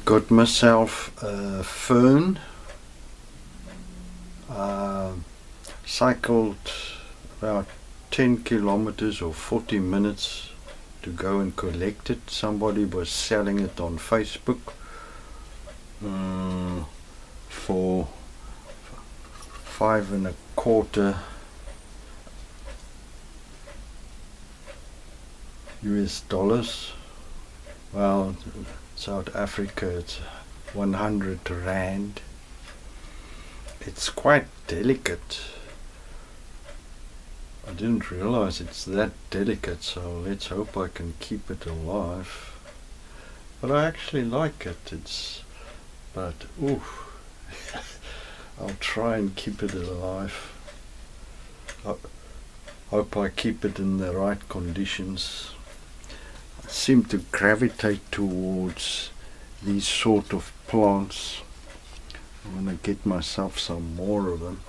got myself a fern. Cycled about 10 kilometers or 40 minutes to go and collect it. Somebody was selling it on Facebook for $5.25 US. Well, South Africa it's 100 rand. It's quite delicate. I didn't realize it's that delicate, so let's hope I can keep it alive. But I actually like it. Ooh, I'll try and keep it alive. I hope I keep it in the right conditions. I seem to gravitate towards these sort of plants. I'm going to get myself some more of them.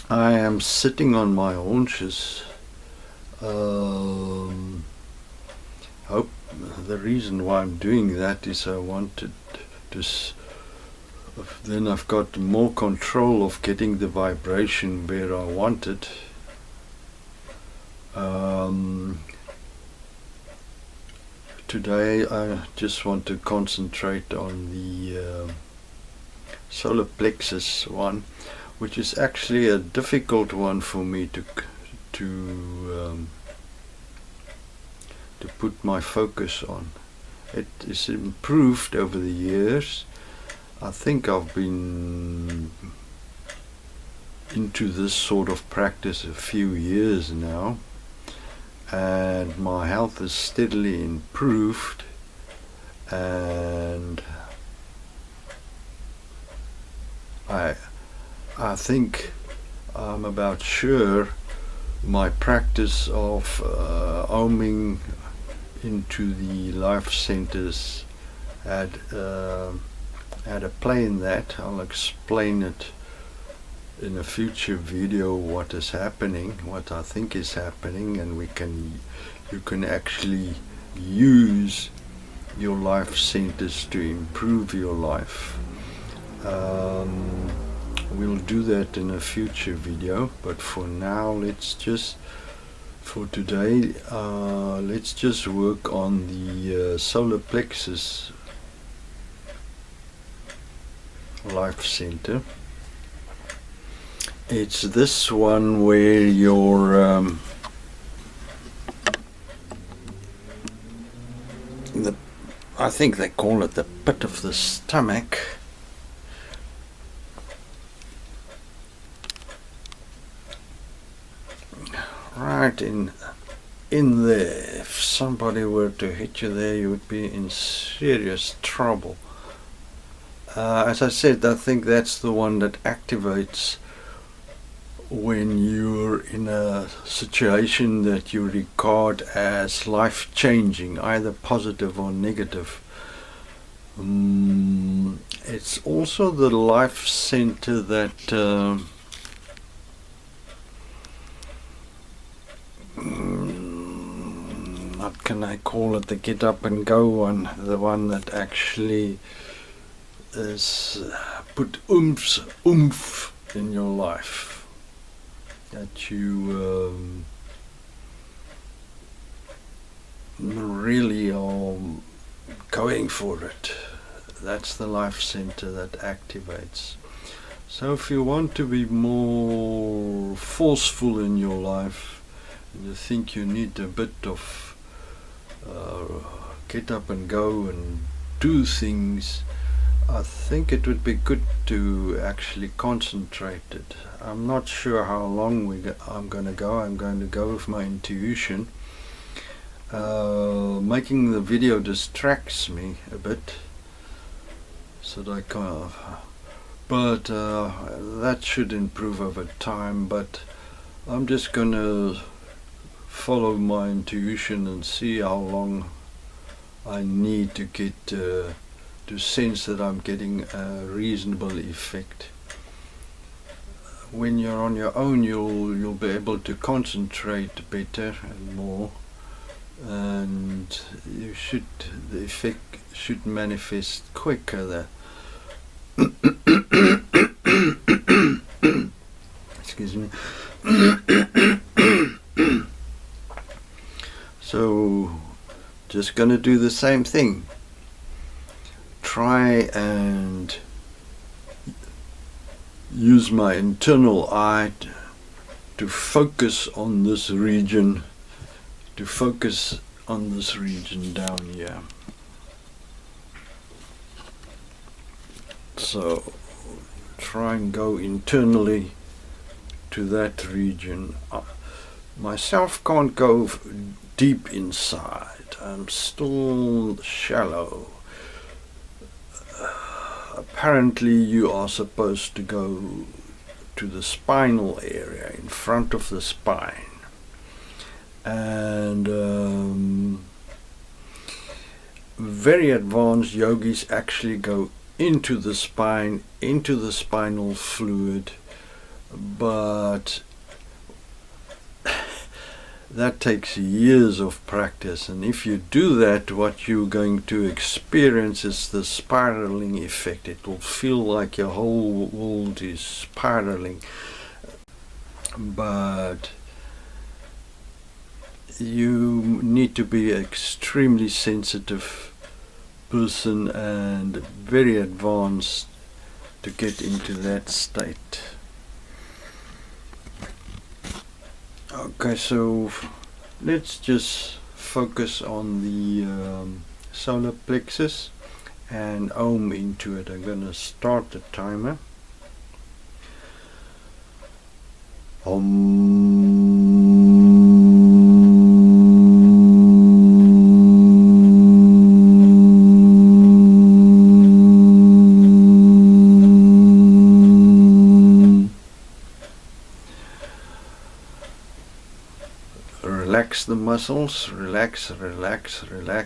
I am sitting on my haunches. Hope the reason why I'm doing that is I wanted to then I've got more control of getting the vibration where I want it. Today I just want to concentrate on the solar plexus one, which is actually a difficult one for me to put my focus on. It is improved over the years. I think I've been into this sort of practice a few years now, and my health is steadily improved, and I think I'm about sure my practice of oming into the life centers had a play in that. I'll explain it in a future video what is happening, what I think is happening, and you can actually use your life centers to improve your life. We'll do that in a future video, but for now for today let's just work on the solar plexus life center. It's this one where your I think they call it the pit of the stomach. Right in there. If somebody were to hit you there, you would be in serious trouble. As I said, I think that's the one that activates when you're in a situation that you regard as life-changing, either positive or negative. It's also the life center that what can I call it, the get up and go one, the one that actually is put oomph in your life, that you really are going for it. That's the life center that activates. So if you want to be more forceful in your life, and you think you need a bit of get up and go and do things, I think it would be good to actually concentrate it. I'm not sure how long I'm going to go. I'm going to go with my intuition. Making the video distracts me a bit, so that I can't. But that should improve over time. But I'm just going to follow my intuition and see how long I need to get to sense that I'm getting a reasonable effect. When you're on your own, you'll be able to concentrate better and more, and the effect should manifest quicker. Excuse me. So just gonna do the same thing. Try and use my internal eye to focus on this region, down here. So try and go internally to that region. Myself can't go deep inside. I'm still shallow. Apparently you are supposed to go to the spinal area, in front of the spine. And very advanced yogis actually go into the spine, into the spinal fluid, but that takes years of practice, and if you do that, what you're going to experience is the spiraling effect. It will feel like your whole world is spiraling, but you need to be an extremely sensitive person and very advanced to get into that state. Okay, so let's just focus on the solar plexus and Om into it. I'm going to start the timer. Om. Relax the muscles, relax,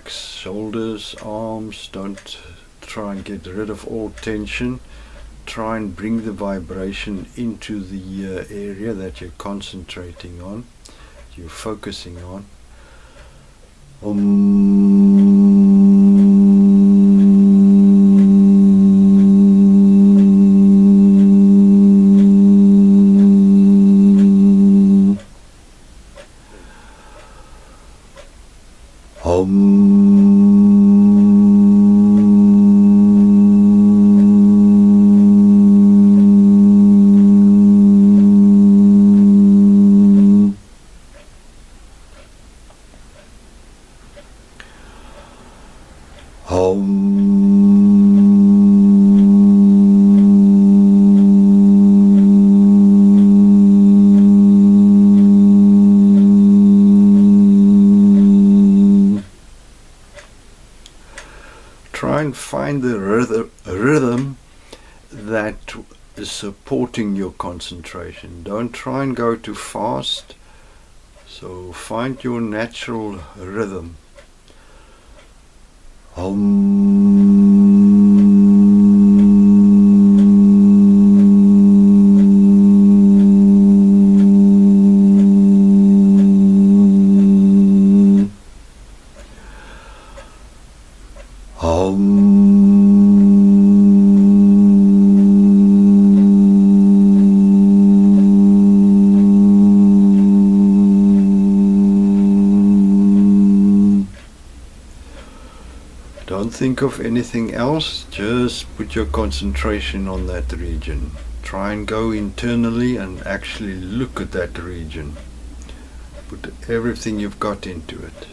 shoulders, arms. Don't try and get rid of all tension. Try and bring the vibration into the area that you're concentrating on, you're focusing on. Try and find the rhythm that is supporting your concentration. Don't try and go too fast. So find your natural rhythm. Don't think of anything else, just put your concentration on that region. Try and go internally and actually look at that region. Put everything you've got into it.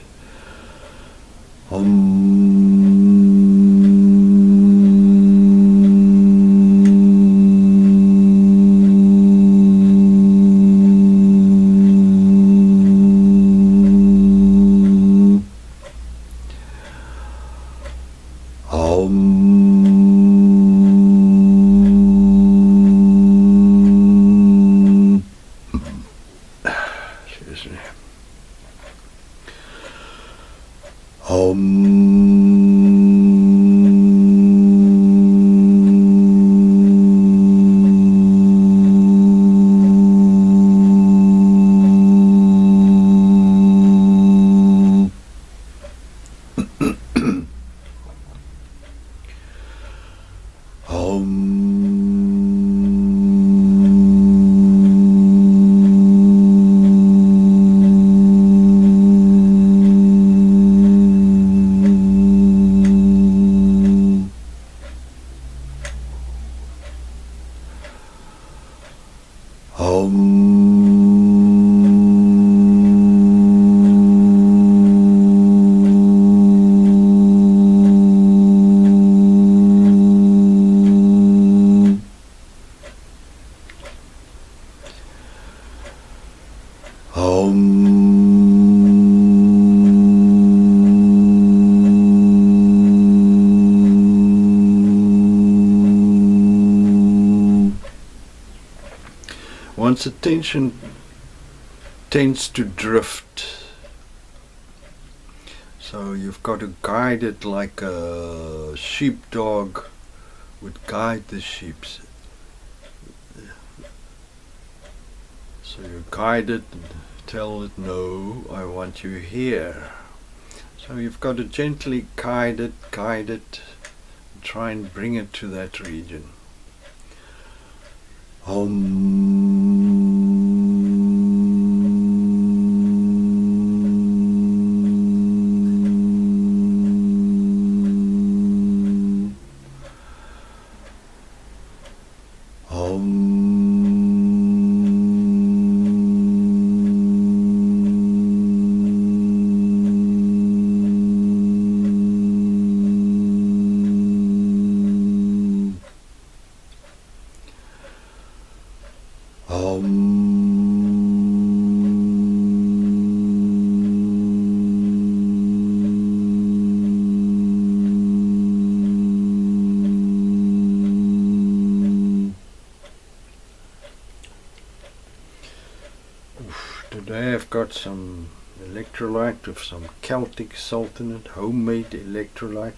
One's attention tends to drift, so you've got to guide it like a sheepdog would guide the sheep. So you guide it and tell it, no, I want you here. So you've got to gently guide it, and try and bring it to that region. Today I've got some electrolyte with some Celtic salt in it, homemade electrolyte.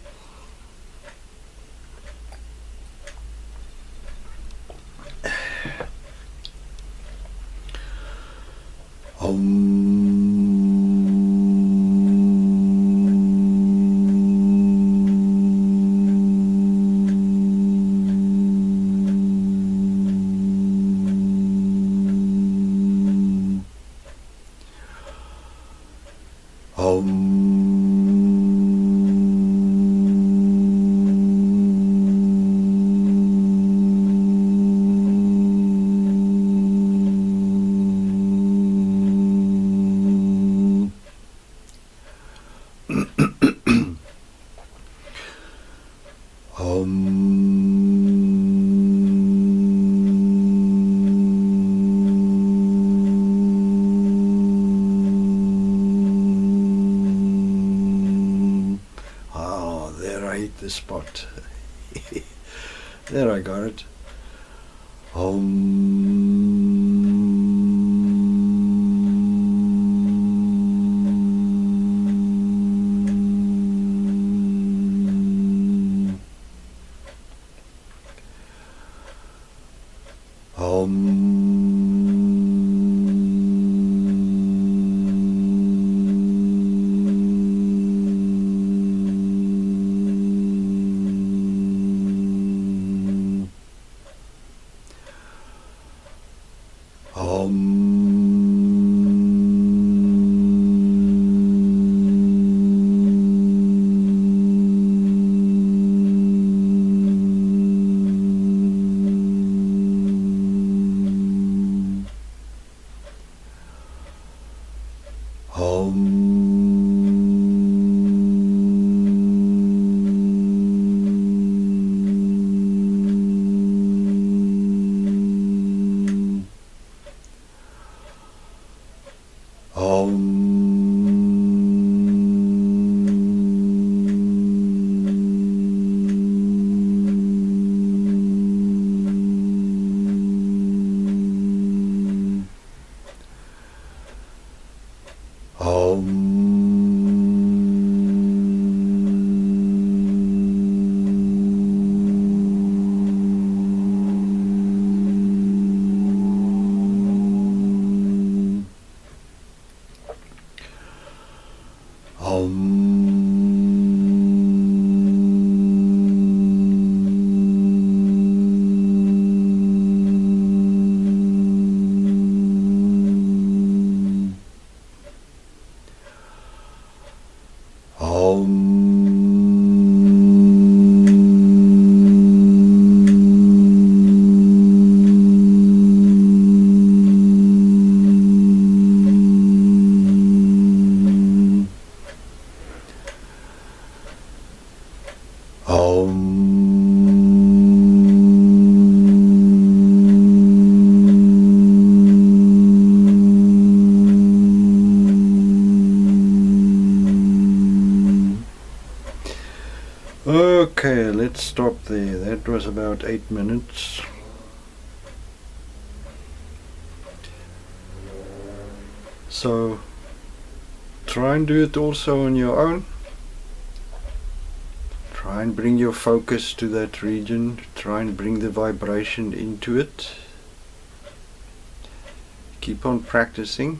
The spot. There, I got it. Okay, let's stop there. That was about 8 minutes. So try and do it also on your own. Try and bring your focus to that region. Try and bring the vibration into it. Keep on practicing.